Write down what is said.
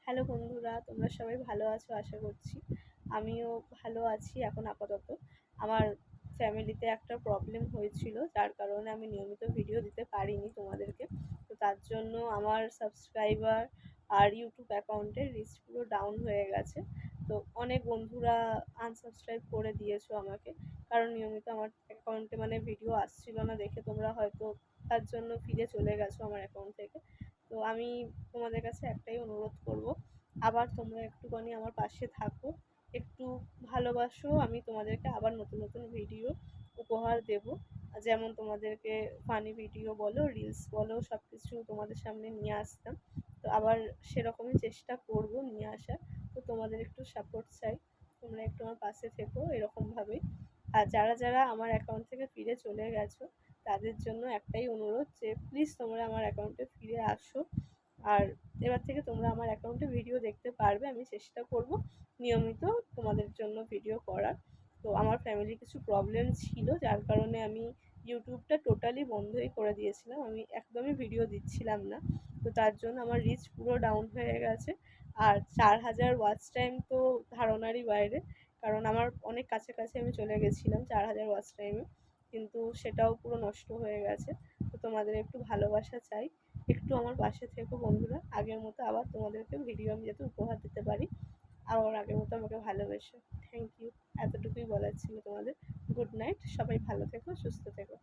Hello বন্ধুরা, তোমরা সবাই ভালো আছো আশা করছি। আমিও ভালো আছি এখন আপাতত। আমার ফ্যামিলিতে একটা প্রবলেম হয়েছিল, যার কারণে আমি নিয়মিত ভিডিও দিতে পারিনি তোমাদেরকে। তো তার জন্য আমার সাবস্ক্রাইবার আর ইউটিউব অ্যাকাউন্টের রিচ পুরো ডাউন হয়ে গেছে। তো অনেক বন্ধুরা আনসাবস্ক্রাইব করে দিয়েছো আমাকে, কারণ নিয়মিত আমার অ্যাকাউন্টে ভিডিও আসছিল না দেখে তোমরা হয়তো তার জন্য ফিরে চলে গেছো আমার অ্যাকাউন্ট থেকে। তো আমি তোমাদের কাছে একটাই অনুরোধ করব, আবার তোমরা একটুখানি আমার পাশে থাকো, একটু ভালোবাসো। আমি তোমাদেরকে আবার নতুন নতুন ভিডিও উপহার দেব, যেমন তোমাদেরকে ফানি ভিডিও বলো, রিলস বলো, সব কিছু তোমাদের সামনে নিয়ে আসতাম। তো আবার সেরকমই চেষ্টা করব নিয়ে আসার। তো তোমাদের একটু সাপোর্ট চাই, তোমরা একটু আমার পাশে থেকো এরকমভাবেই। আর যারা যারা আমার অ্যাকাউন্ট থেকে ফিরে চলে গেছো, তাদের জন্য একটাই অনুরোধ যে প্লিজ তোমরা আমার অ্যাকাউন্টে ফিরে আসো। আর এবার থেকে তোমরা আমার অ্যাকাউন্টে ভিডিও দেখতে পারবে। আমি চেষ্টা করব নিয়মিত তোমাদের জন্য ভিডিও করার। তো আমার ফ্যামিলির কিছু প্রবলেম ছিল, যার কারণে আমি ইউটিউবটা টোটালি বন্ধই করে দিয়েছিলাম, আমি একদমই ভিডিও দিচ্ছিলাম না। তো তার জন্য আমার রিচ পুরো ডাউন হয়ে গেছে। আর 4000 ওয়াচ টাইম তো ধারণারই বাইরে, কারণ আমার অনেক কাছাকাছি আমি চলে গেছিলাম 4000 ওয়াচ টাইমে, কিন্তু সেটাও পুরো নষ্ট হয়ে গেছে। তো তোমাদের একটু ভালোবাসা চাই, একটু আমার পাশে থেকো বন্ধুরা। আগের মতো আবার তোমাদেরকে ভিডিও আমি যাতে উপহার দিতে পারি, আবার আগের মতো আমাকে ভালোবেসো। থ্যাংক ইউ, এতটুকুই বলার ছিল তোমাদের। গুড নাইট, সবাই ভালো থেকো, সুস্থ থেকো।